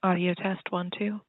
Audio test 1, 2.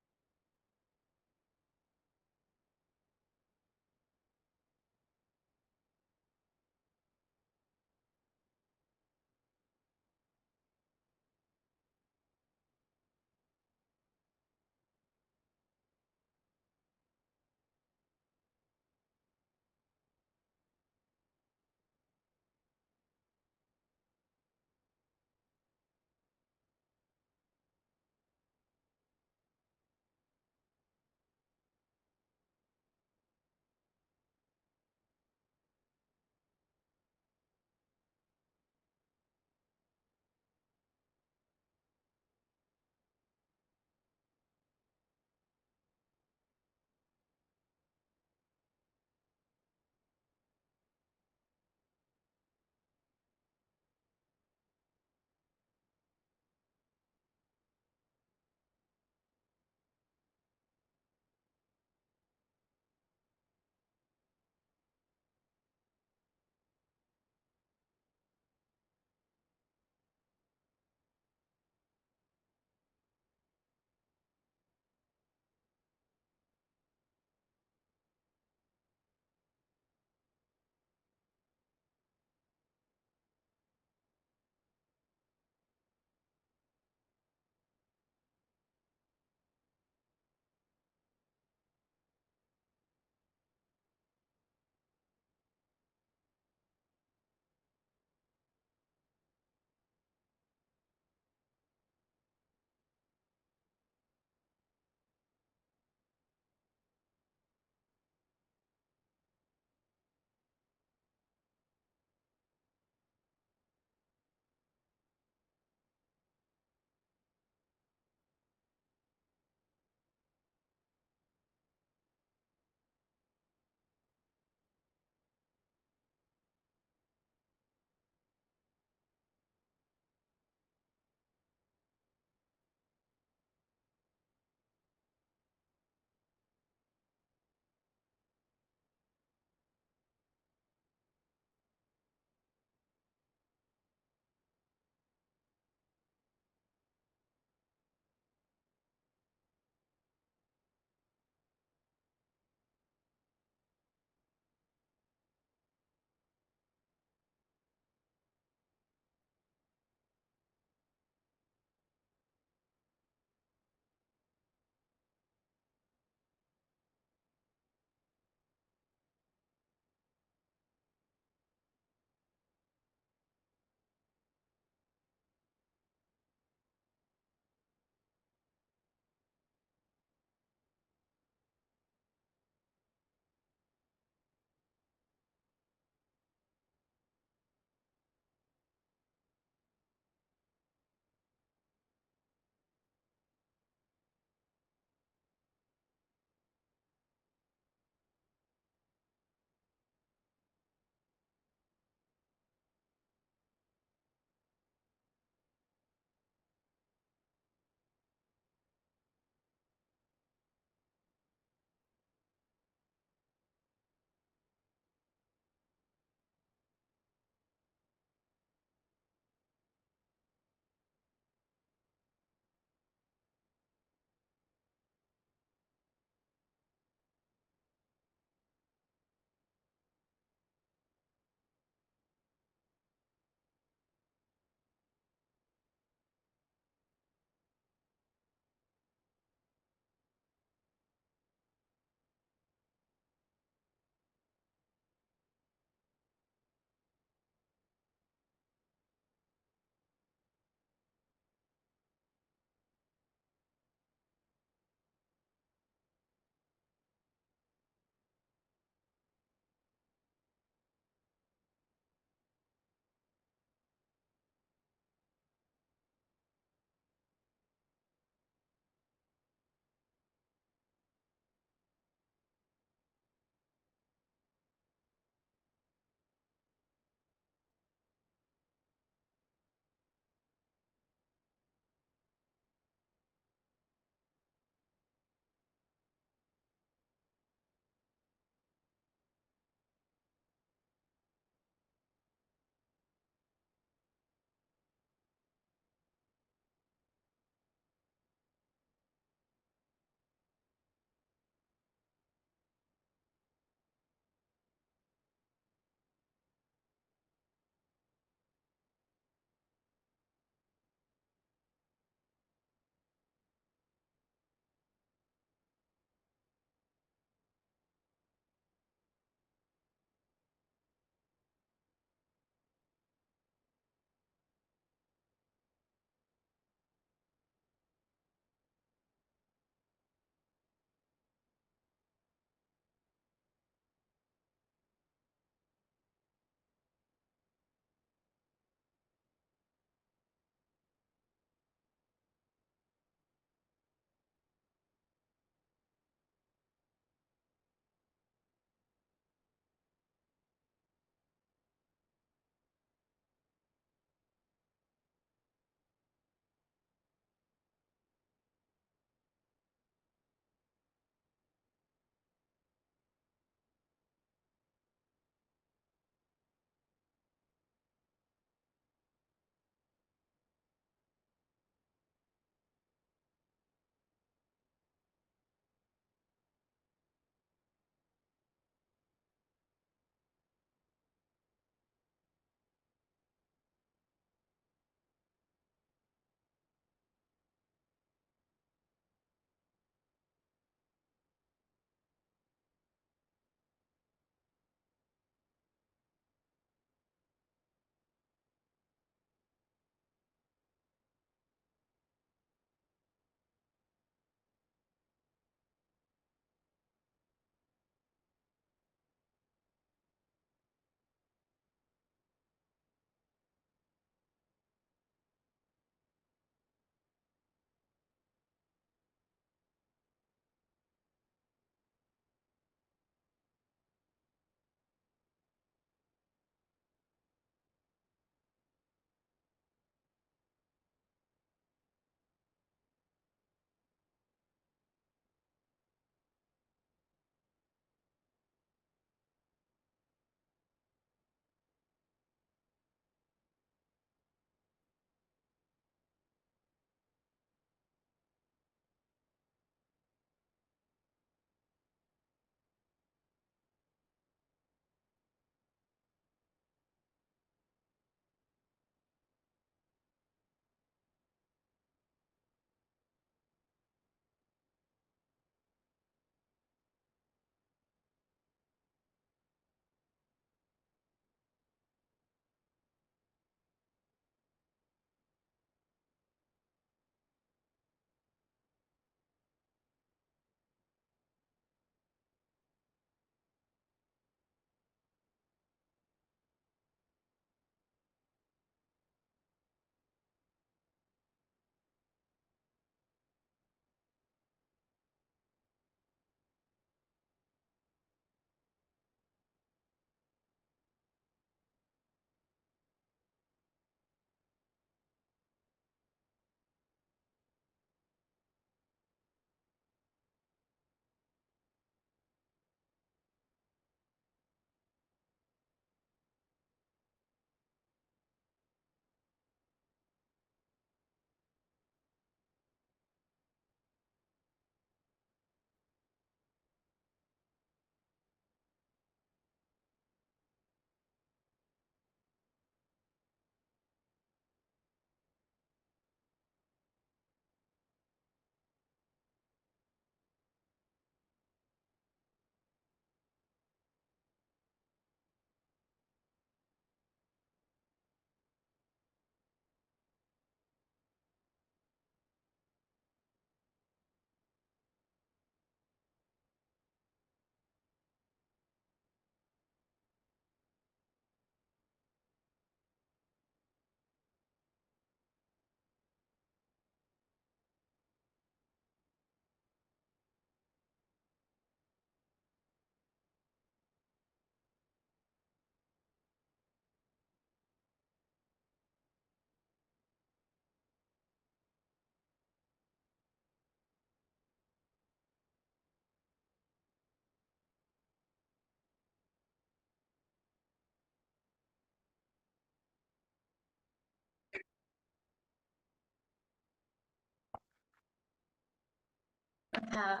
Good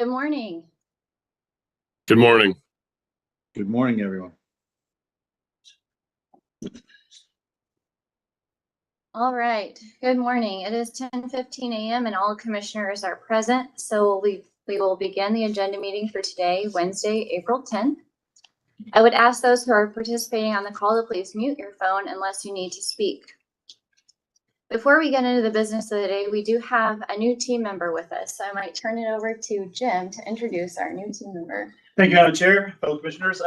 morning. Good morning. Good morning, everyone. All right. Good morning. It is 10:15 a.m. and all commissioners are present. So we will begin the agenda meeting for today, Wednesday, April 10th. I would ask those who are participating on the call to please mute your phone unless you need to speak. Before we get into the business of the day, we do have a new team member with us. So I might turn it over to Jim to introduce our new team member. Thank you, Madam Chair, fellow commissioners.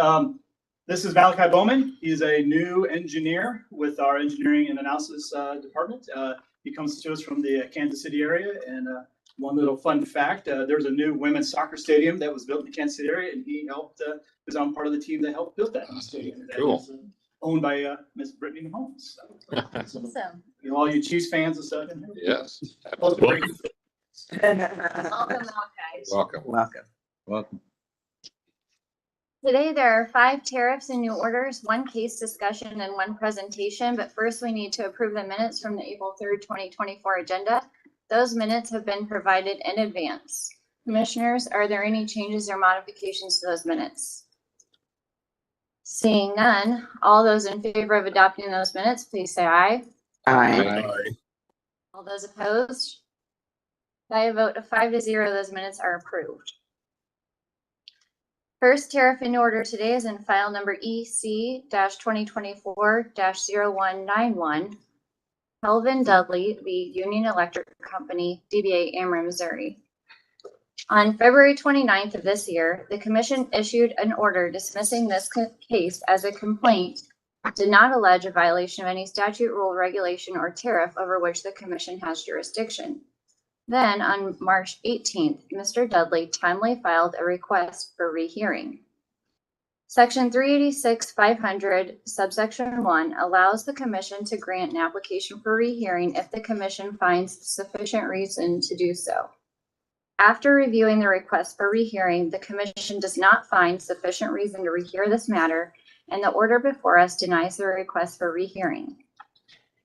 This is Malachi Bowman. He's a new engineer with our engineering and analysis department. He comes to us from the Kansas City area. And one little fun fact, there's a new women's soccer stadium that was built in the Kansas City area, and he helped, was on part of the team that helped build that stadium. Cool. That is, owned by Ms. Brittany Mahomes. Awesome. You know, all you Chiefs fans and stuff. Yes. Welcome, Malachi. Welcome. Today, there are 5 tariffs and new orders, 1 case discussion, and 1 presentation. But first, we need to approve the minutes from the April 3rd, 2024 agenda. Those minutes have been provided in advance. Commissioners, are there any changes or modifications to those minutes? Seeing none, all those in favor of adopting those minutes, please say aye. Aye. All those opposed? By a vote of 5-0, those minutes are approved. First tariff in order today is in file number EC-2024-0191, Kelvin Dudley v. Union Electric Company, DBA Ameren, Missouri. On February 29th of this year, the Commission issued an order dismissing this case as a complaint did not allege a violation of any statute, rule, regulation, or tariff over which the Commission has jurisdiction. Then, on March 18th, Mr. Dudley timely filed a request for rehearing. Section 386-500, subsection 1, allows the Commission to grant an application for rehearing if the Commission finds sufficient reason to do so. After reviewing the request for rehearing, the Commission does not find sufficient reason to rehear this matter, and the order before us denies the request for rehearing.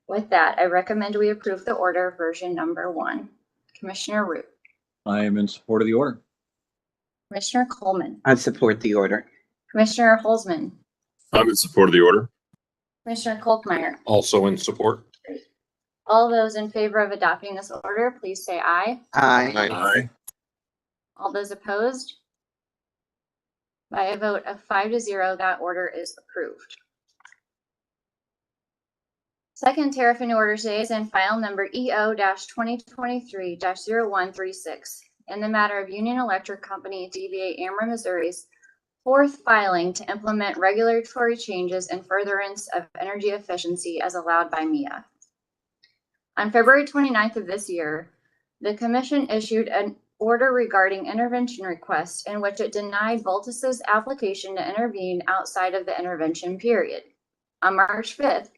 With that, I recommend we approve the order version number 1. Commissioner Root. I am in support of the order. Commissioner Coleman. I support the order. Commissioner Holzman. I'm in support of the order. Commissioner Kolkmeyer. Also in support. All those in favor of adopting this order, please say aye. Aye. All those opposed? By a vote of 5-0, that order is approved. Second tariff and order today is in file number EO-2023-0136 in the matter of Union Electric Company, DBA Ameren, Missouri's 4th filing to implement regulatory changes in furtherance of energy efficiency as allowed by MEA. On February 29th of this year, the Commission issued an order regarding intervention requests in which it denied Voltus's application to intervene outside of the intervention period. On March 5th,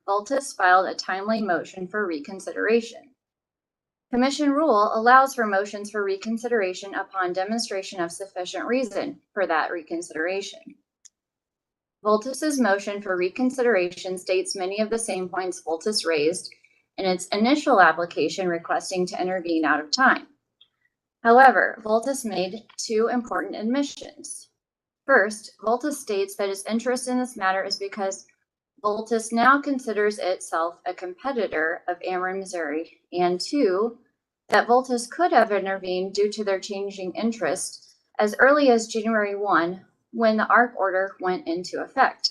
Voltus filed a timely motion for reconsideration. Commission rule allows for motions for reconsideration upon demonstration of sufficient reason for that reconsideration. Voltus's motion for reconsideration states many of the same points Voltus raised in its initial application requesting to intervene out of time. However, Voltus made 2 important admissions. First, Voltus states that its interest in this matter is because Voltus now considers itself a competitor of Ameren, Missouri, and 2, that Voltus could have intervened due to their changing interest as early as January 1, when the ARC order went into effect.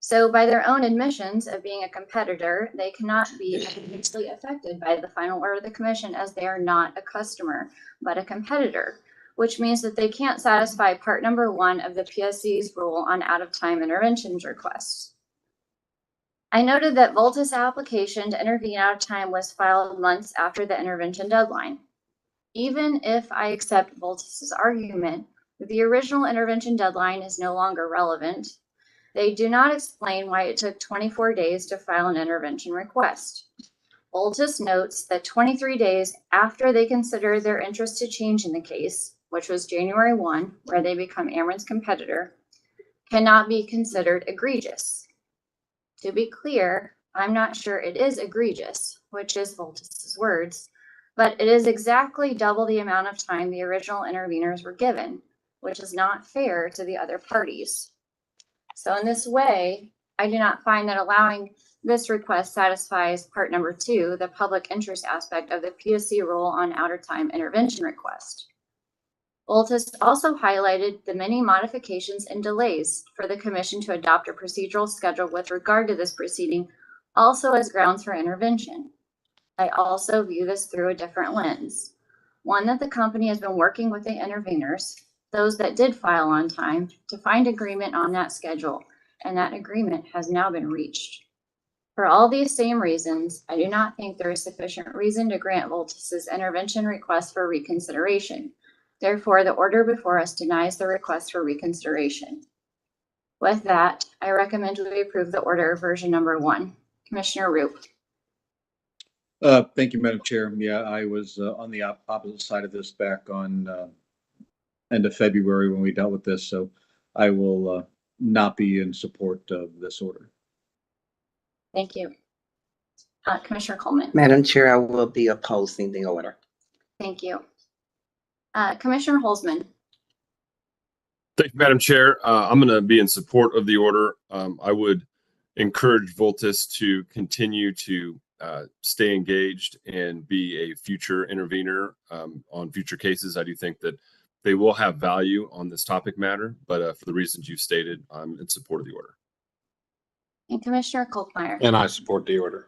So by their own admissions of being a competitor, they cannot be adversely affected by the final order of the Commission as they are not a customer, but a competitor, which means that they can't satisfy part number 1 of the PSC's rule on out-of-time interventions requests. I noted that Voltus' application to intervene out of time was filed months after the intervention deadline. Even if I accept Voltus' argument that the original intervention deadline is no longer relevant, they do not explain why it took 24 days to file an intervention request. Voltus notes that 23 days after they considered their interest to change in the case, which was January 1, where they become Ameren's competitor, cannot be considered egregious. To be clear, I'm not sure it is egregious, which is Voltus's words, but it is exactly double the amount of time the original interveners were given, which is not fair to the other parties. So in this way, I do not find that allowing this request satisfies part number 2, the public interest aspect of the PSC rule on outer time intervention request. Voltus also highlighted the many modifications and delays for the commission to adopt a procedural schedule with regard to this proceeding, also as grounds for intervention. I also view this through a different lens, one that the company has been working with the interveners, those that did file on time, to find agreement on that schedule, and that agreement has now been reached. For all these same reasons, I do not think there is sufficient reason to grant Voltus's intervention request for reconsideration. Therefore, the order before us denies the request for reconsideration. With that, I recommend we approve the order version number 1. Commissioner Roop. Thank you, Madam Chair. Yeah, I was on the opposite side of this back on end of February when we dealt with this, so I will not be in support of this order. Thank you. Commissioner Coleman. Madam Chair, I will be opposing the order. Thank you. Commissioner Holzman. Thank you, Madam Chair. I'm going to be in support of the order. I would encourage Voltus to continue to stay engaged and be a future intervener on future cases. I do think that they will have value on this topic matter, but for the reasons you stated, I'm in support of the order. And Commissioner Kolkmeyer. And I support the order.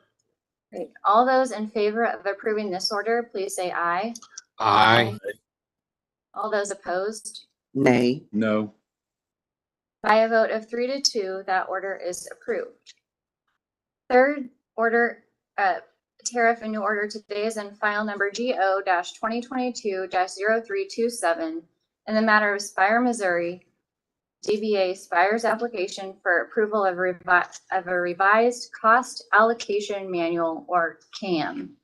Great. All those in favor of approving this order, please say aye. Aye. All those opposed? Nay. No. By a vote of 3 to 2, that order is approved. Third order, tariff and new order today is in file number GO-2022-0327 in the matter of Spire, Missouri, DBA Spire's application for approval of a revised cost allocation manual, or CAM.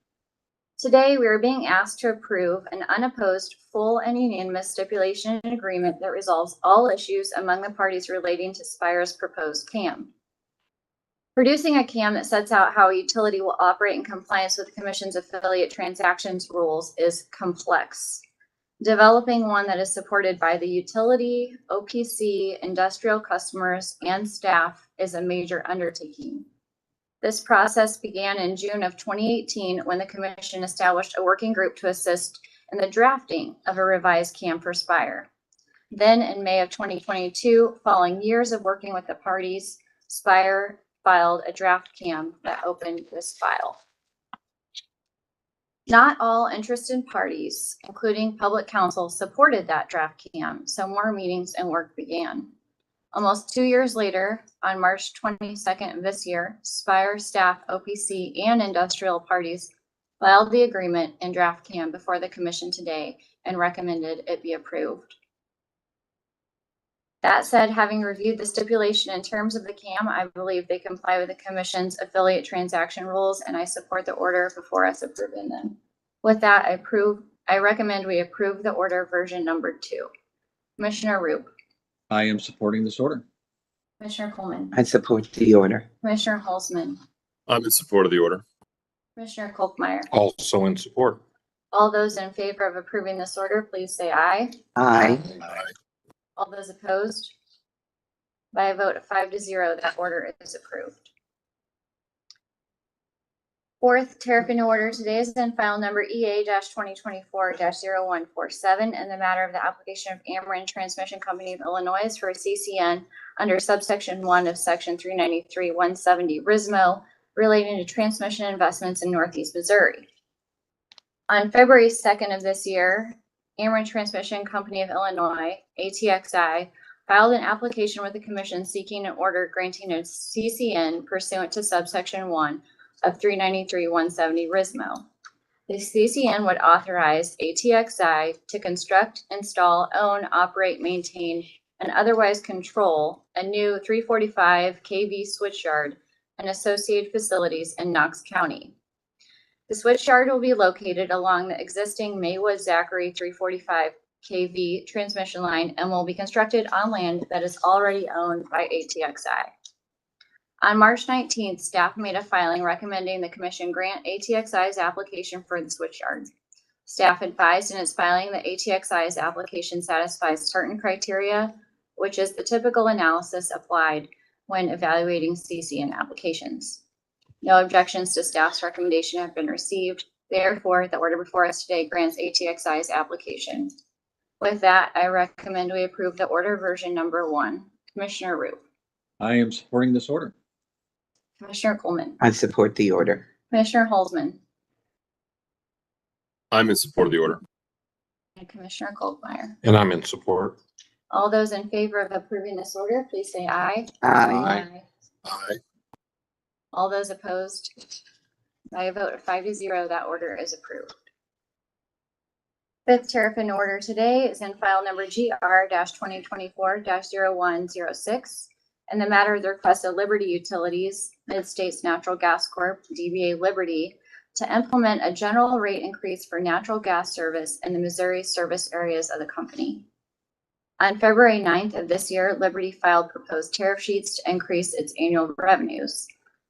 Today, we are being asked to approve an unopposed, full and unanimous stipulation and agreement that resolves all issues among the parties relating to Spire's proposed CAM. Producing a CAM that sets out how a utility will operate in compliance with the Commission's affiliate transactions rules is complex. Developing one that is supported by the utility, OPC, industrial customers, and staff is a major undertaking. This process began in June of 2018 when the Commission established a working group to assist in the drafting of a revised CAM for Spire. Then in May of 2022, following years of working with the parties, Spire filed a draft CAM that opened this file. Not all interested parties, including public counsel, supported that draft CAM, so more meetings and work began. Almost 2 years later, on March 22nd of this year, Spire staff, OPC, and industrial parties filed the agreement in draft CAM before the Commission today and recommended it be approved. That said, having reviewed the stipulation in terms of the CAM, I believe they comply with the Commission's affiliate transaction rules, and I support the order before us approving them. With that, I recommend we approve the order version number 2. Commissioner Roop. I am supporting this order. Commissioner Coleman. I support the order. Commissioner Holzman. I'm in support of the order. Commissioner Kolkmeyer. Also in support. All those in favor of approving this order, please say aye. Aye. All those opposed? By a vote of 5 to 0, that order is approved. Fourth tariff and order today is in file number EA-2024-0147 in the matter of the application of Ameren Transmission Company of Illinois for a CCN under subsection 1 of section 393-170 RISMO relating to transmission investments in Northeast Missouri. On February 2nd of this year, Ameren Transmission Company of Illinois, ATXI, filed an application with the Commission seeking an order granting a CCN pursuant to subsection 1 of 393-170 RISMO. The CCN would authorize ATXI to construct, install, own, operate, maintain, and otherwise control a new 345 kV switchyard and associated facilities in Knox County. The switchyard will be located along the existing Maywood-Zachary 345 kV transmission line and will be constructed on land that is already owned by ATXI. On March 19th, staff made a filing recommending the commission grant ATXI's application for the switchyard. Staff advised in its filing that ATXI's application satisfies certain criteria, which is the typical analysis applied when evaluating CCN applications. No objections to staff's recommendation have been received. Therefore, the order before us today grants ATXI's application. With that, I recommend we approve the order version number 1. Commissioner Roop, I am supporting this order. Commissioner Coleman, I support the order. Commissioner Holzman, I'm in support of the order. and Commissioner Kolkmeyer. And I'm in support. All those in favor of approving this order, please say aye. Aye. Aye. All those opposed, by a vote of 5-0, that order is approved. Fifth tariff in order today is in file number GR-2024-0106. And the matter of the request of Liberty Utilities, Mid-States Natural Gas Corp., DBA Liberty, to implement a general rate increase for natural gas service in the Missouri service areas of the company. On February 9th of this year, Liberty filed proposed tariff sheets to increase its annual revenues.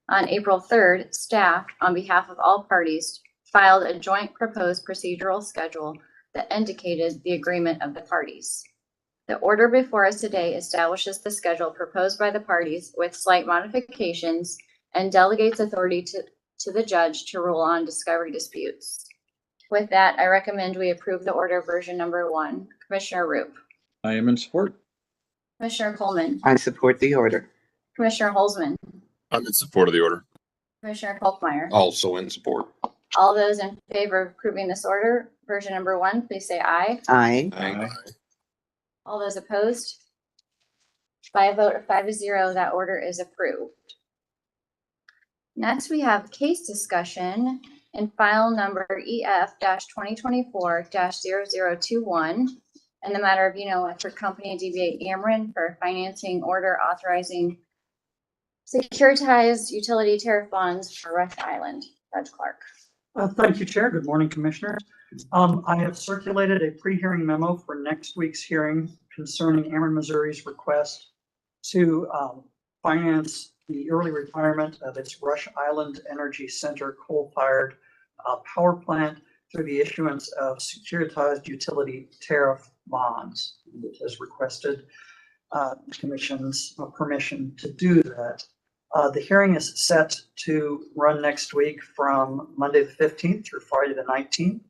On April 3rd, staff, on behalf of all parties, filed a joint proposed procedural schedule that indicated the agreement of the parties. The order before us today establishes the schedule proposed by the parties with slight modifications and delegates authority to the judge to rule on discovery disputes. With that, I recommend we approve the order version number 1. Commissioner Roop, I am in support. Commissioner Coleman, I support the order. Commissioner Holzman, I'm in support of the order. Commissioner Kolkmeyer. Also in support. All those in favor of approving this order, version number 1, please say aye. Aye. Aye. All those opposed? By a vote of 5-0, that order is approved. Next, we have case discussion in file number EF-2024-0021 in the matter of Union Electric Company DBA Ameren for financing order authorizing securitized utility tariff bonds for Rush Island. Judge Clark. Thank you, Chair. Good morning, Commissioners. I have circulated a pre-hearing memo for next week's hearing concerning Ameren, Missouri's request to finance the early retirement of its Rush Island Energy Center coal-fired power plant through the issuance of securitized utility tariff bonds. It has requested the Commission's permission to do that. The hearing is set to run next week from Monday the 15th through Friday the 19th.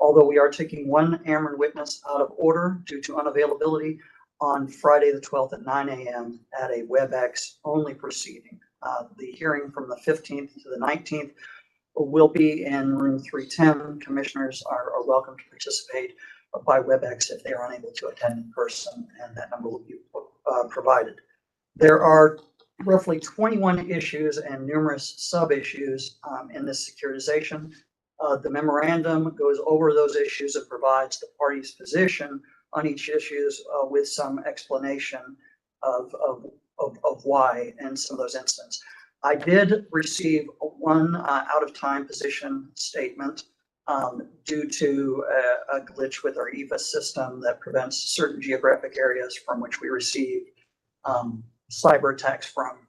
Although we are taking one Ameren witness out of order due to unavailability on Friday the 12th at 9 a.m. at a WebEx only proceeding. The hearing from the 15th to the 19th will be in room 310. Commissioners are welcome to participate by WebEx if they are unable to attend in person, and that number will be provided. There are roughly 21 issues and numerous sub-issues in this securitization. The memorandum goes over those issues and provides the party's position on each issues with some explanation of why in some of those instances. I did receive one out-of-time position statement due to a glitch with our EFIS system that prevents certain geographic areas from which we receive cyber attacks from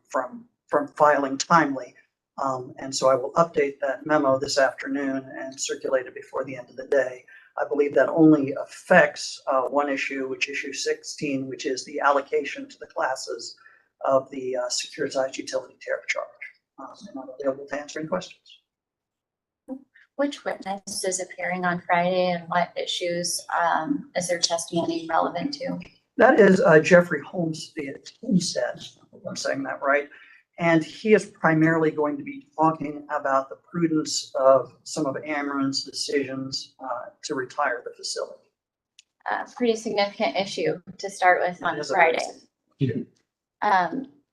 filing timely. And so I will update that memo this afternoon and circulate it before the end of the day. I believe that only affects one issue, which issue 16, which is the allocation to the classes of the securitized utility tariff charge. And I'm available to answer any questions. Which witness is appearing on Friday and what issues is their testimony relevant to? That is Jeffrey Homestead, if I'm saying that right. And he is primarily going to be talking about the prudence of some of Ameren's decisions to retire the facility. Pretty significant issue to start with on Friday. Yeah.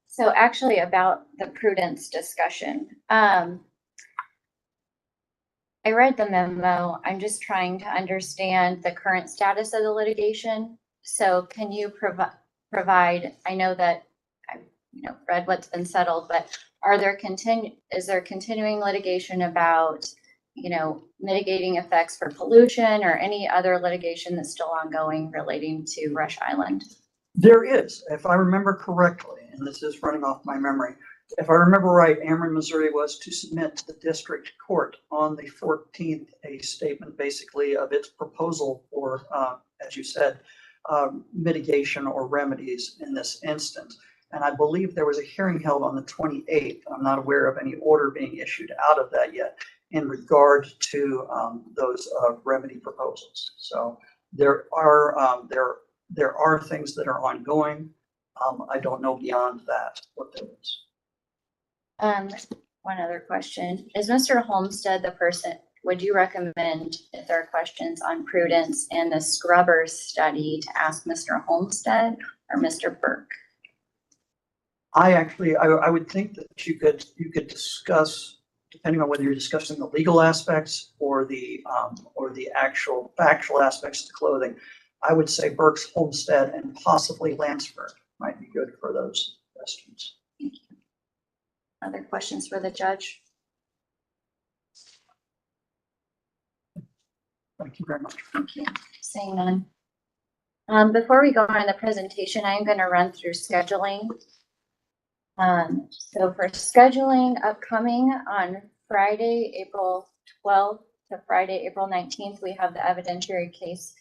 So actually about the prudence discussion. I read the memo. I'm just trying to understand the current status of the litigation. So can you provide, I know that I've read what's been settled, but is there continuing litigation about, mitigating effects for pollution or any other litigation that's still ongoing relating to Rush Island? There is, if I remember correctly, and this is running off my memory, if I remember right, Ameren, Missouri was to submit to the district court on the 14th, a statement basically of its proposal for, as you said, mitigation or remedies in this instance. And I believe there was a hearing held on the 28th. I'm not aware of any order being issued out of that yet in regard to those remedy proposals. So there are things that are ongoing. I don't know beyond that what there is. One other question. Is Mr. Homestead the person, would you recommend, if there are questions on prudence and the scrubber study, to ask Mr. Homestead or Mr. Burke? I would think that you could discuss, depending on whether you're discussing the legal aspects or the actual factual aspects of the clothing. I would say Burke's Homestead and possibly Landsberg might be good for those questions. Thank you. Other questions for the judge? Thank you very much. Thank you. Seeing none. Before we go on in the presentation, I'm going to run through scheduling. So for scheduling upcoming on Friday, April 12th to Friday, April 19th, we have the evidentiary case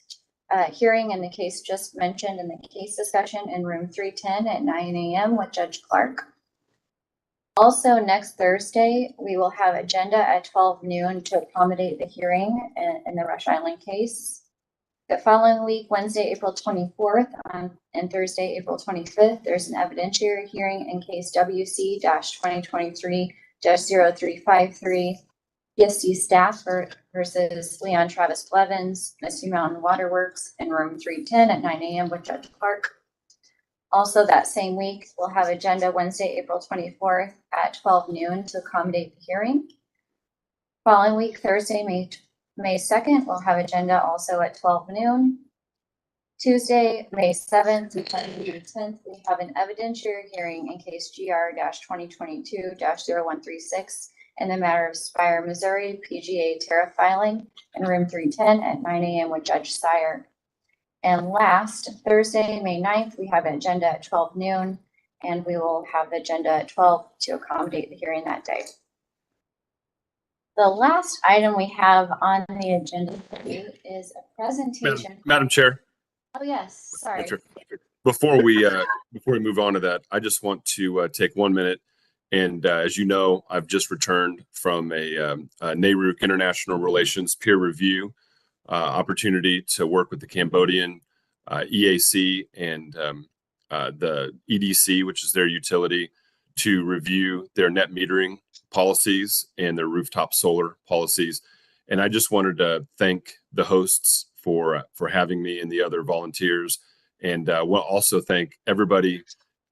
hearing in the case just mentioned in the case discussion in room 310 at 9 a.m. with Judge Clark. Also, next Thursday, we will have agenda at 12 noon to accommodate the hearing in the Rush Island case. The following week, Wednesday, April 24th, and Thursday, April 25th, there's an evidentiary hearing in case WC-2023-0353, PSD staff versus Leon Travis Blevins, Misty Mountain Waterworks in room 310 at 9 a.m. with Judge Clark. Also that same week, we'll have agenda Wednesday, April 24th at 12 noon to accommodate the hearing. Following week, Thursday, May 2nd, we'll have agenda also at 12 noon. Tuesday, May 7th and Sunday, 10th, we have an evidentiary hearing in case GR-2022-0136 in the matter of Spire, Missouri, PGA tariff filing in room 310 at 9 a.m. with Judge Sire. And last, Thursday, May 9th, we have an agenda at 12 noon, and we will have the agenda at 12 to accommodate the hearing that day. The last item we have on the agenda is a presentation. Madam Chair. Oh, yes, sorry. Before we move on to that, I just want to take 1 minute. And as you know, I've just returned from a NARUC International Relations peer review opportunity to work with the Cambodian EAC and the EDC, which is their utility, to review their net metering policies and their rooftop solar policies. And I just wanted to thank the hosts for having me and the other volunteers, and we'll also thank everybody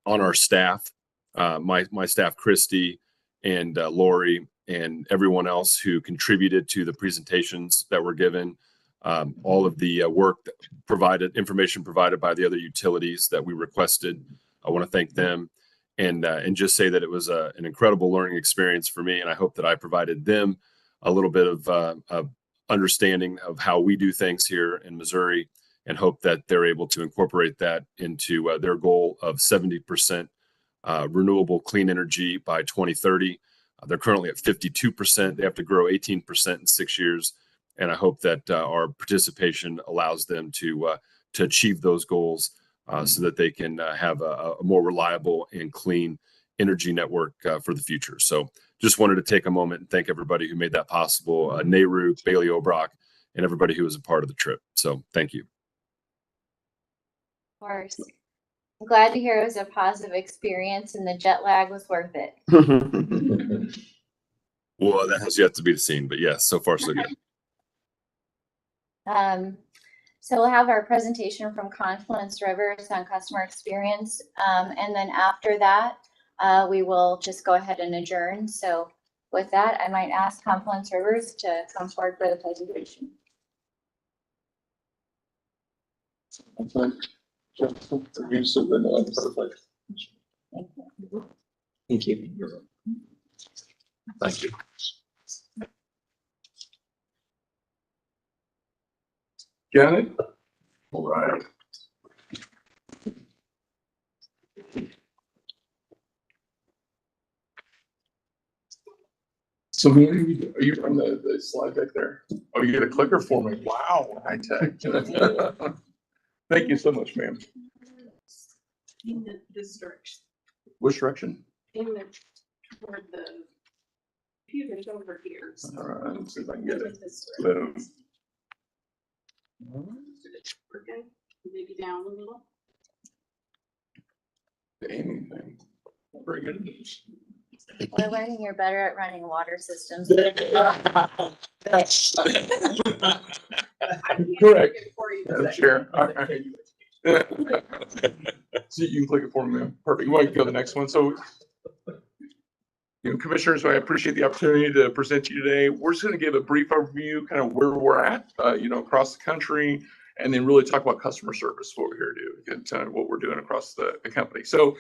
on our staff, my staff, Christy and Lori, and everyone else who contributed to the presentations that were given. All of the information provided by the other utilities that we requested. I want to thank them and just say that it was an incredible learning experience for me. And I hope that I provided them a little bit of understanding of how we do things here in Missouri, and hope that they're able to incorporate that into their goal of 70% renewable clean energy by 2030. They're currently at 52%. They have to grow 18% in 6 years. And I hope that our participation allows them to achieve those goals so that they can have a more reliable and clean energy network for the future. So just wanted to take a moment and thank everybody who made that possible, NARUC, Bailey Obrock, and everybody who was a part of the trip. So thank you. Of course. I'm glad to hear it was a positive experience and the jet lag was worth it. Well, that has yet to be seen, but yes, so far so good. So we'll have our presentation from Confluence Rivers on customer experience. And then after that, we will just go ahead and adjourn. So with that, I might ask Confluence Rivers to come forward for the presentation. Thank you. Thank you. Janet? All right. So maybe, are you on the slide deck there? Oh, you get a clicker for me. Wow, high tech. Thank you so much, ma'am. In this direction, Which direction? toward the computers over here. All right, let's see if I can get it. This Boom. Okay, maybe down a little. The aiming thing. Very good. We're learning you're better at running water systems. Correct. For you. Madam Chair. All right. So you can click it for me, ma'am. Perfect. You want to go to the next one? So, commissioners, I appreciate the opportunity to present to you today. We're just going to give a brief overview, kind of where we're at, across the country, and then really talk about customer service, what we're here to do, and what we're doing across the company. So,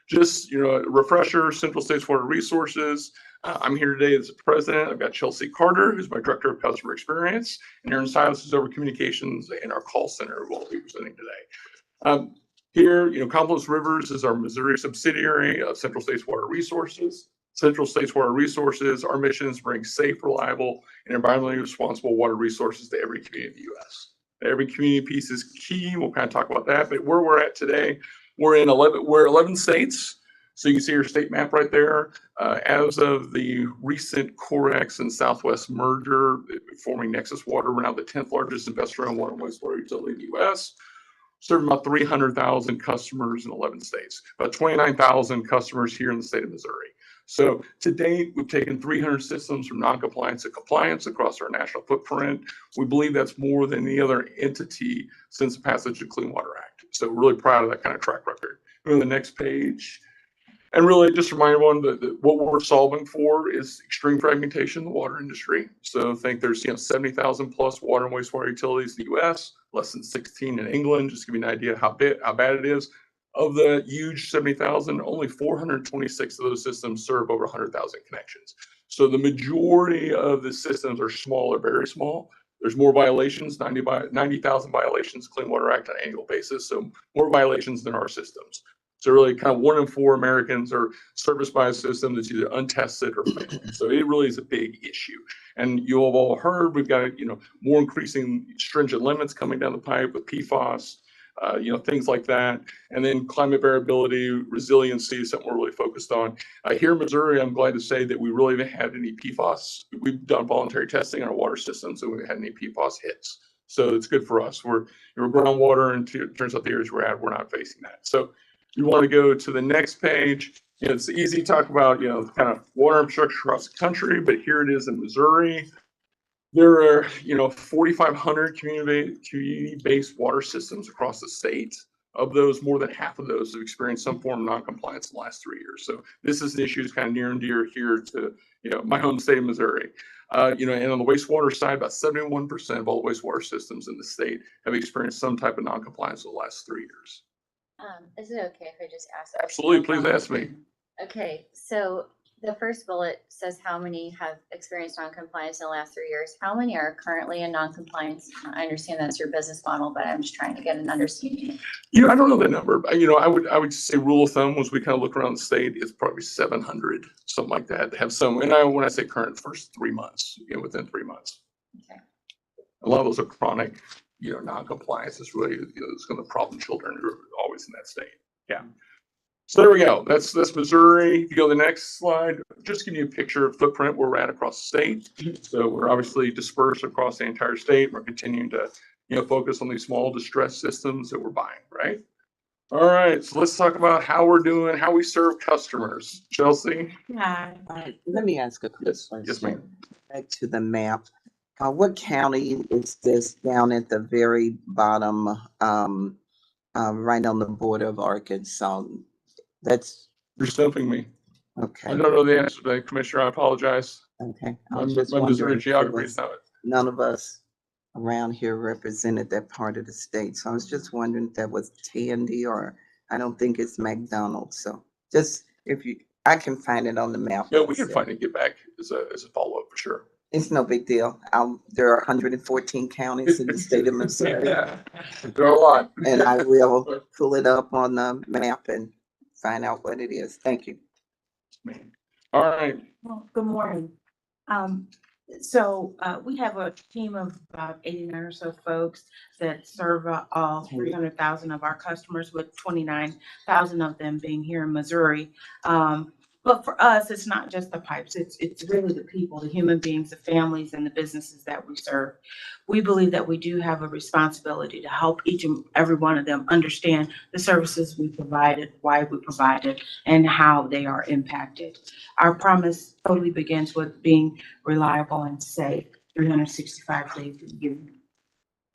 just, a refresher, Central States Water Resources. I'm here today as the president. I've got Chelsea Carter, who's my director of customer experience, and Aaron Silas is over communications in our call center, who I'll be presenting today. Here, Confluence Rivers is our Missouri subsidiary of Central States Water Resources. Central States Water Resources, our mission is to bring safe, reliable, and environmentally responsible water resources to every community in the U.S. Every community piece is key. We'll kind of talk about that, but where we're at today, we're 11 states. So you can see your state map right there. As of the recent Corex and Southwest merger, forming Nexus Water, we're now the 10th largest investor-owned water and wastewater utility in the U.S., serving about 300,000 customers in 11 states, about 29,000 customers here in the state of Missouri. So to date, we've taken 300 systems from non-compliance to compliance across our national footprint. We believe that's more than any other entity since the passage of the Clean Water Act. So we're really proud of that kind of track record. Go to the next page. And really just remind everyone that what we're solving for is extreme fragmentation in the water industry. So think there's 70,000 plus water and wastewater utilities in the US, less than 16 in England, just to give you an idea how bad it is. Of the huge 70,000, only 426 of those systems serve over 100,000 connections. So the majority of the systems are small or very small. There's more violations, 90,000 violations, Clean Water Act on an annual basis. So more violations than our systems. So really kind of 1 in 4 Americans are serviced by a system that's either untested or failing. So it really is a big issue. And you have all heard, we've got, more increasing stringent limits coming down the pipe with PFAS, things like that. And then climate variability, resiliency is something we're really focused on. Here in Missouri, I'm glad to say that we really haven't had any PFAS. We've done voluntary testing on our water systems, and we haven't had any PFAS hits. So it's good for us. We're groundwater, and it turns out the areas we're at, we're not facing that. So you want to go to the next page. It's easy to talk about, kind of water infrastructure across the country, but here it is in Missouri. There are, 4,500 community-based water systems across the state. Of those, more than half of those have experienced some form of non-compliance in the last 3 years. So this is an issue that's kind of near and dear here to, my home state of Missouri. And on the wastewater side, about 71% of all the wastewater systems in the state have experienced some type of non-compliance in the last 3 years. Is it okay if I just ask? Absolutely, please ask me. Okay, so the first bullet says how many have experienced non-compliance in the last 3 years. How many are currently in non-compliance? I understand that's your business model, but I'm just trying to get an understanding. I don't know that number, but I would say rule of thumb was we kind of look around the state, it's probably 700, something like that. Have some, and when I say current, first 3 months, within 3 months. Okay. A lot of those are chronic, non-compliance is really, it's going to problem children who are always in that state. Yeah. So there we go. That's Missouri. If you go to the next slide, just give you a picture of footprint where we're at across the state. So we're obviously dispersed across the entire state. We're continuing to, focus on these small distress systems that we're buying, right? All right. So let's talk about how we're doing, how we serve customers. Chelsea? Let me ask a question. Yes, ma'am. Back to the map. What county is this down at the very bottom, right on the border of Arkansas? You're stumping me. Okay. I don't know the answer to that, Commissioner. I apologize. Okay. My Missouri geography is not. None of us around here represented that part of the state. So I was just wondering if that was Tandy, or I don't think it's McDonald's. So just I can find it on the map. Yeah, we can find it and get back as a follow-up for sure. It's no big deal. There are 114 counties in the state of Missouri. Yeah, there are a lot. And I will pull it up on the map and find out what it is. Thank you. All right. Well, good morning. We have a team of about 89 or so folks that serve all 300,000 of our customers, with 29,000 of them being here in Missouri. But for us, it's not just the pipes, it's really the people, the human beings, the families, and the businesses that we serve. We believe that we do have a responsibility to help each and every one of them understand the services we provided, why we provided, and how they are impacted. Our promise totally begins with being reliable and safe 365 days a year.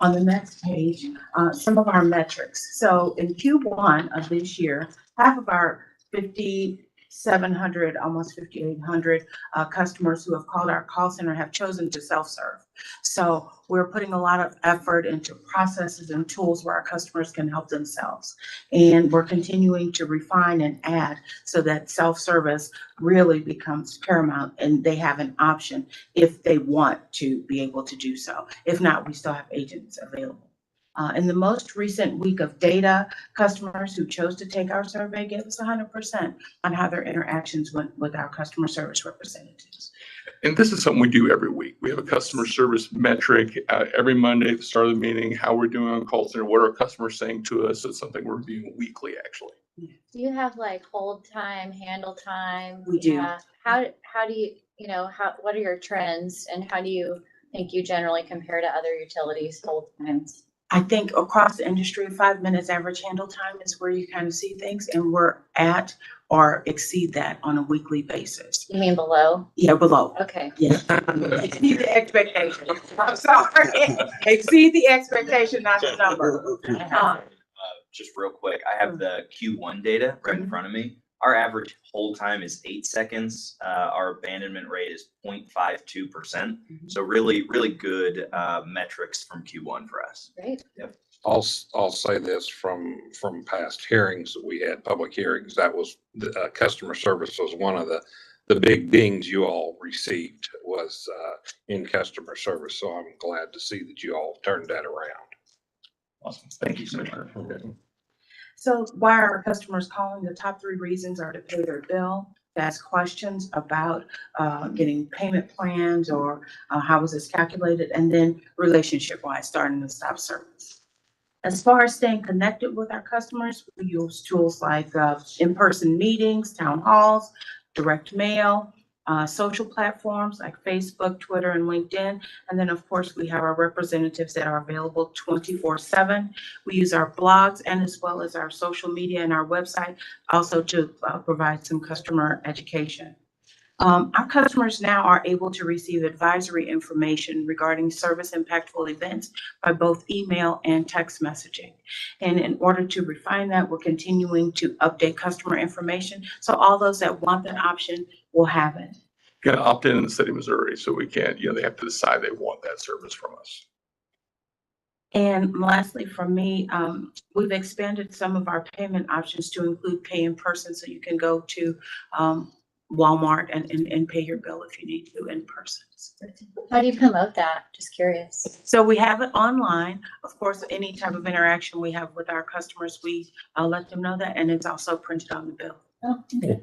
On the next page, some of our metrics. So in Q1 of this year, half of our 5,700, almost 5,800 customers who have called our call center have chosen to self-serve. So we're putting a lot of effort into processes and tools where our customers can help themselves. And we're continuing to refine and add so that self-service really becomes paramount and they have an option if they want to be able to do so. If not, we still have agents available. In the most recent week of data, customers who chose to take our survey gave us 100% on how their interactions went with our customer service representatives. And this is something we do every week. We have a customer service metric every Monday at the start of the meeting, how we're doing on call center, what are our customers saying to us. It's something we're reviewing weekly, actually. Do you have like hold time, handle time? We do. Yeah. How do you, what are your trends and how do you think you generally compare to other utilities hold times? I think across the industry, 5 minutes average handle time is where you kind of see things, and we're at or exceed that on a weekly basis. You mean below? Yeah, below. Okay. Yeah. Exceed the expectation. I'm sorry. Exceed the expectation, not the number. Just real quick, I have the Q1 data right in front of me. Our average hold time is 8 seconds. Our abandonment rate is 0.52%. So really, really good metrics from Q1 for us. Great. Yep. I'll say this from past hearings that we had, public hearings, that was the customer service was one of the big dings you all received was in customer service. So I'm glad to see that you all turned that around. Awesome. Thank you so much. Okay. So why are our customers calling? The top 3 reasons are to pay their bill, to ask questions about getting payment plans or how was this calculated, and then relationship-wise, starting to stop service. As far as staying connected with our customers, we use tools like in-person meetings, town halls, direct mail, social platforms like Facebook, Twitter, and LinkedIn. And then, of course, we have our representatives that are available 24/7. We use our blogs and as well as our social media and our website also to provide some customer education. Our customers now are able to receive advisory information regarding service impactful events by both email and text messaging. And in order to refine that, we're continuing to update customer information. So all those that want that option will have it. Got to opt in the state of Missouri, so we can't, they have to decide they want that service from us. And lastly, from me, we've expanded some of our payment options to include pay in person. So you can go to Walmart and pay your bill if you need to in person. How do you promote that? Just curious. So we have it online. Of course, any type of interaction we have with our customers, we let them know that, and it's also printed on the bill. Oh, okay.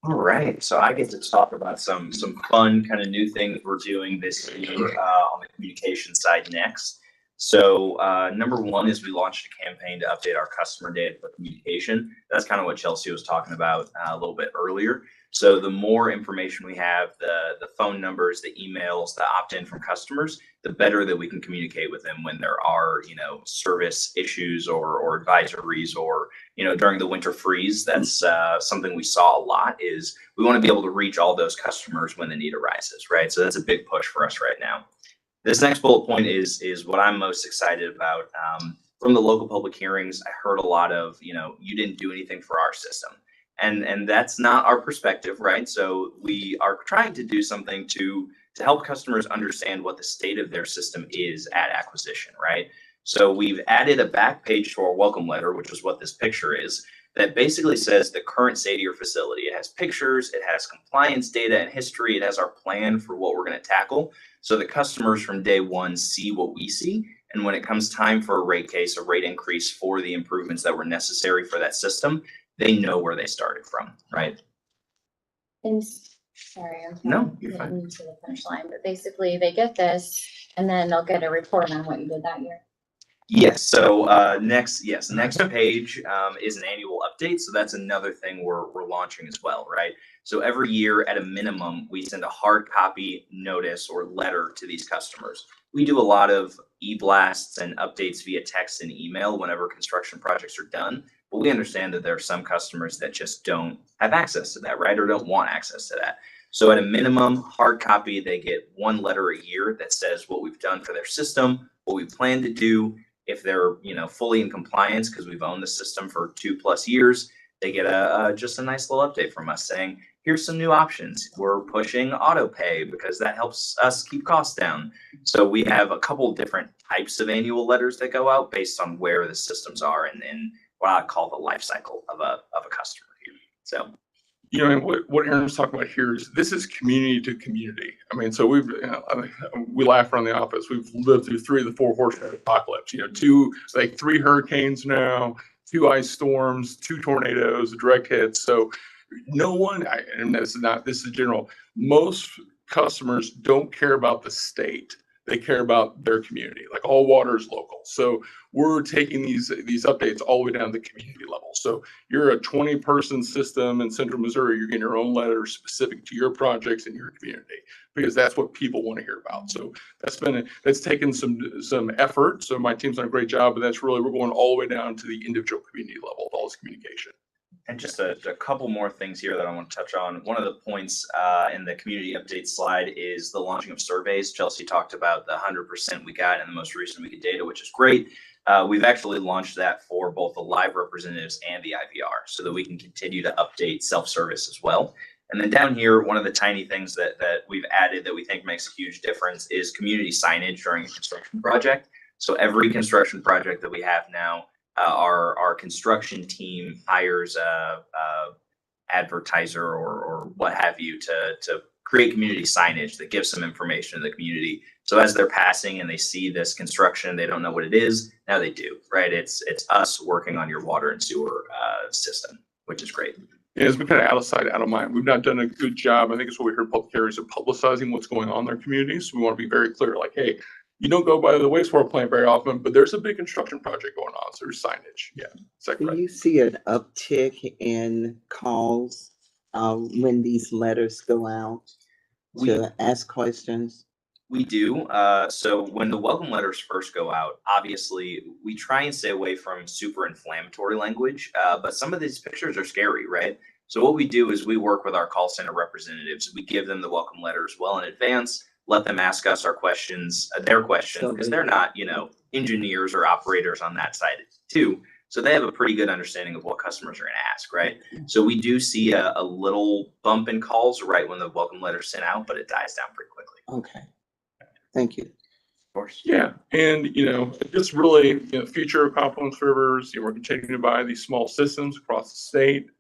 All right, so I get to talk about some fun kind of new things we're doing this year on the communication side next. So number one is we launched a campaign to update our customer data for communication. That's kind of what Chelsea was talking about a little bit earlier. So the more information we have, the phone numbers, the emails, the opt-in from customers, the better that we can communicate with them when there are, service issues or advisories or, during the winter freeze. That's something we saw a lot is we want to be able to reach all those customers when the need arises, right? So that's a big push for us right now. This next bullet point is what I'm most excited about. From the local public hearings, I heard a lot of, you didn't do anything for our system. And that's not our perspective, right? So we are trying to do something to help customers understand what the state of their system is at acquisition, right? So we've added a back page to our welcome letter, which is what this picture is, that basically says the current state of your facility. It has pictures, it has compliance data and history, it has our plan for what we're going to tackle. So the customers from day one see what we see. And when it comes time for a rate case, a rate increase for the improvements that were necessary for that system, they know where they started from, right? And Sorry, I'm No, you're fine. getting to the finish line, but basically they get this and then they'll get a report on what you did that year. Yes, so next page is an annual update. So that's another thing we're launching as well, right? So every year at a minimum, we send a hard copy notice or letter to these customers. We do a lot of e-blasts and updates via text and email whenever construction projects are done. But we understand that there are some customers that just don't have access to that, right? Or don't want access to that. So at a minimum, hard copy, they get one letter a year that says what we've done for their system, what we plan to do. If they're, fully in compliance because we've owned the system for 2+ years, they get just a nice little update from us saying, here's some new options. We're pushing auto pay because that helps us keep costs down. So we have a couple different types of annual letters that go out based on where the systems are and what I call the life cycle of a customer here. So. And what Aaron's talking about here is this is community to community. I mean, so we laugh around the office. We've lived through 3 of the 4 horsepower apocalypse. 3 hurricanes now, 2 ice storms, 2 tornadoes, direct hits. So no one, and this is general. Most customers don't care about the state. They care about their community. Like all water is local. So we're taking these updates all the way down to the community level. So you're a 20-person system in Central Missouri. You're getting your own letter specific to your projects and your community because that's what people want to hear about. So that's taken some effort. So my team's done a great job, but that's really, we're going all the way down to the individual community level with all this communication. And just a couple more things here that I want to touch on. One of the points in the community update slide is the launching of surveys. Chelsea talked about the 100% we got in the most recent week of data, which is great. We've actually launched that for both the live representatives and the IVR so that we can continue to update self-service as well. And then down here, one of the tiny things that we've added that we think makes a huge difference is community signage during a construction project. So every construction project that we have now, our construction team hires a advertiser or what have you to create community signage that gives some information to the community. So as they're passing and they see this construction, they don't know what it is. Now they do, right? It's us working on your water and sewer system, which is great. Yeah, it's been kind of out of sight, out of mind. We've not done a good job. I think it's what we heard public areas of publicizing what's going on in their communities. So we want to be very clear, like, hey, you don't go by the wastewater plant very often, but there's a big construction project going on. So there's signage. Yeah. Do you see an uptick in calls when these letters go out to ask questions? We do. So when the welcome letters first go out, obviously we try and stay away from super inflammatory language, but some of these pictures are scary, right? So what we do is we work with our call center representatives. We give them the welcome letters well in advance, let them ask us their questions, because they're not, engineers or operators on that side too. So they have a pretty good understanding of what customers are going to ask, right? So we do see a little bump in calls right when the welcome letter's sent out, but it dies down pretty quickly. Okay. Thank you. Of course. Yeah, and just really, future complex rivers. We're continuing to buy these small systems across the state.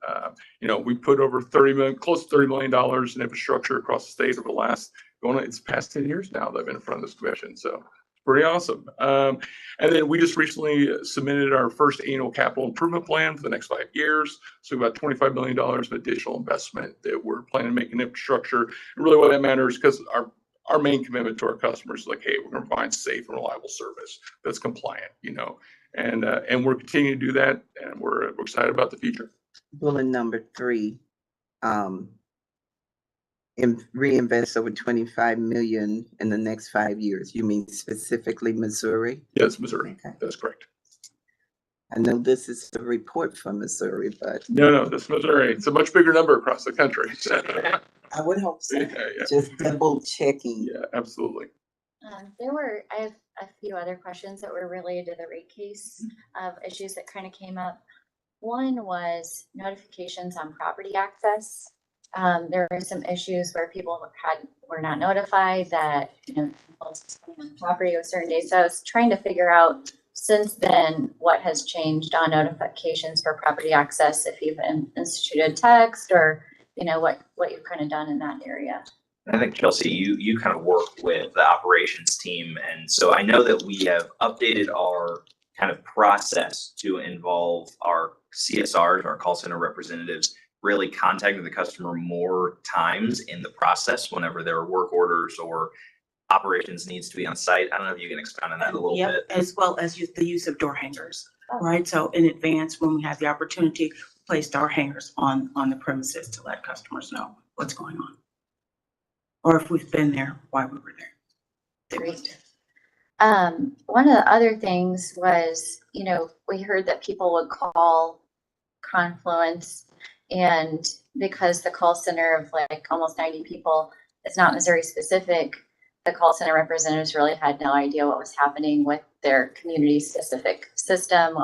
We put over close to $30 million in infrastructure across the state over the last it's past 10 years now that I've been in front of this commission. So it's pretty awesome. And then we just recently submitted our first annual capital improvement plan for the next 5 years. So about $25 million of additional investment that we're planning to make in infrastructure. And really, what that matters because our main commitment to our customers is like, hey, we're going to provide safe and reliable service that's compliant, and we're continuing to do that, and we're excited about the future. Bullet number 3, reinvest over 25 million in the next 5 years. You mean specifically Missouri? Yes, Missouri. Okay. That's correct. I know this is the report from Missouri, but No, that's Missouri. It's a much bigger number across the country. I would hope so. Yeah. Just double checking. Yeah, absolutely. I have a few other questions that were related to the rate case of issues that kind of came up. One was notifications on property access. There were some issues where people were not notified that, property with certain days. So I was trying to figure out since then what has changed on notifications for property access, if you've instituted text or, what you've kind of done in that area. I think, Chelsea, you kind of work with the operations team. And so I know that we have updated our kind of process to involve our CSRs, our call center representatives, really contacting the customer more times in the process whenever there are work orders or operations needs to be on site. I don't know if you can expand on that a little Yep, bit. as well as the use of door hangers, right? So in advance, when we have the opportunity, place door hangers on the premises to let customers know what's going on. Or if we've been there, why we were there. Great. One of the other things was, we heard that people would call Confluence, and because the call center of like almost 90 people is not Missouri specific, the call center representatives really had no idea what was happening with their community specific system.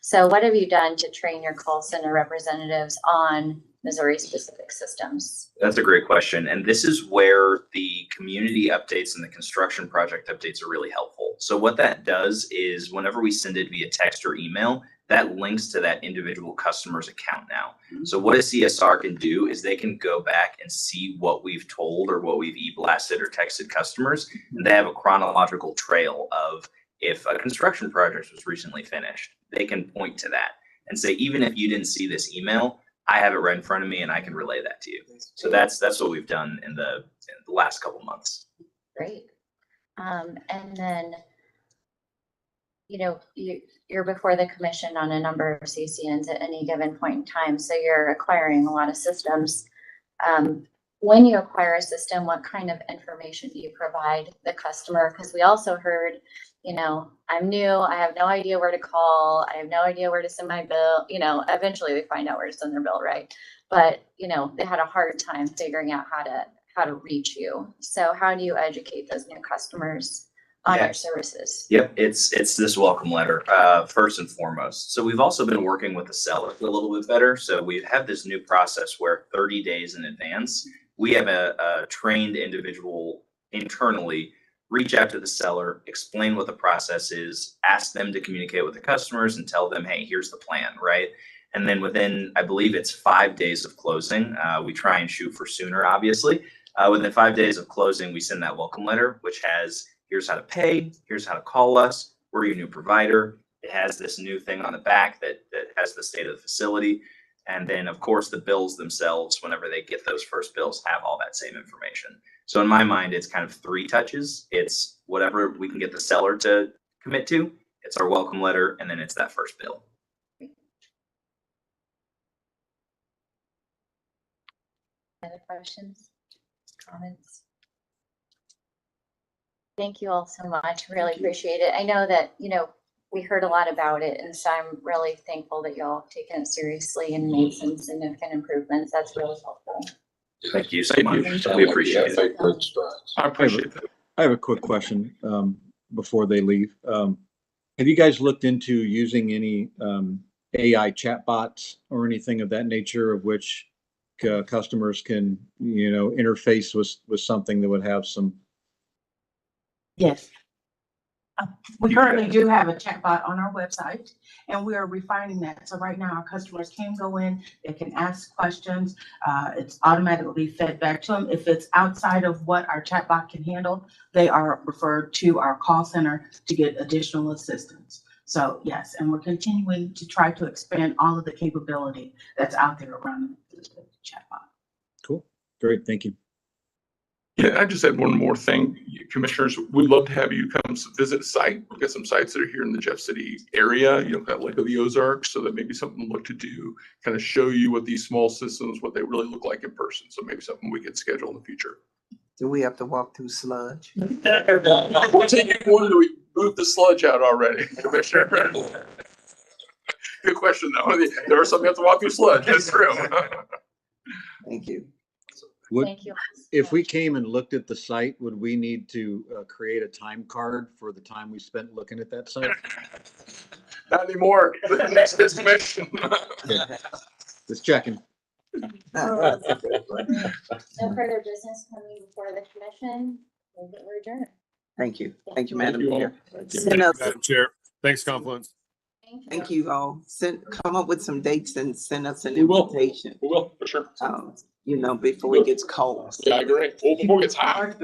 So what have you done to train your call center representatives on Missouri specific systems? That's a great question. And this is where the community updates and the construction project updates are really helpful. So what that does is whenever we send it via text or email, that links to that individual customer's account now. So what a CSR can do is they can go back and see what we've told or what we've e-blasted or texted customers. And they have a chronological trail of if a construction project was recently finished, they can point to that and say, even if you didn't see this email, I have it right in front of me and I can relay that to you. So that's what we've done in the last couple months. Great. And then, you're before the commission on a number of CCNs at any given point in time. So you're acquiring a lot of systems. When you acquire a system, what kind of information do you provide the customer? Because we also heard, I'm new, I have no idea where to call, I have no idea where to send my bill. Eventually they find out where to send their bill, right? But, they had a hard time figuring out how to reach you. So how do you educate those new customers on our services? Yep, it's this welcome letter, first and foremost. So we've also been working with the seller a little bit better. So we have this new process where 30 days in advance, we have a trained individual internally reach out to the seller, explain what the process is, ask them to communicate with the customers and tell them, hey, here's the plan, right? And then within, I believe it's 5 days of closing, we try and shoot for sooner, obviously. Within 5 days of closing, we send that welcome letter, which has, here's how to pay, here's how to call us, we're your new provider. It has this new thing on the back that has the state of the facility. And then, of course, the bills themselves, whenever they get those first bills, have all that same information. So in my mind, it's kind of 3 touches. It's whatever we can get the seller to commit to, it's our welcome letter, and then it's that first bill. Other questions, comments? Thank you all so much. Really appreciate it. I know that, we heard a lot about it, and so I'm really thankful that y'all have taken it seriously and made some significant improvements. That's really helpful. Thank you so much. We appreciate it. I appreciate that. I have a quick question before they leave. Have you guys looked into using any AI chatbots or anything of that nature of which customers can, interface with something that would have some? Yes. We currently do have a chatbot on our website, and we are refining that. So right now, our customers can go in, they can ask questions. It's automatically fed back to them. If it's outside of what our chatbot can handle, they are referred to our call center to get additional assistance. So yes, and we're continuing to try to expand all of the capability that's out there around the chatbot. Cool. Great. Thank you. Yeah, I just had one more thing. Commissioners, we'd love to have you come visit a site. We've got some sites that are here in the Jeff City area, kind of like the Ozarks, so that maybe something to look to do, kind of show you what these small systems, what they really look like in person. So maybe something we could schedule in the future. Do we have to walk through sludge? We're taking one that we moved the sludge out already, Commissioner. Good question, though. There are some you have to walk through sludge. That's true. Thank you. Thank you. If we came and looked at the site, would we need to create a time card for the time we spent looking at that site? Not anymore. Next commission. Just checking. No further business coming before the commission. We're adjourned. Thank you. Thank you, Madam Chair. Thank Send us, Madam Chair. Thanks, Confluence. thank you all. Come up with some dates and send us an We will. invitation. We will, for sure. Before it gets cold. Yeah, I agree. Well, before it gets hot.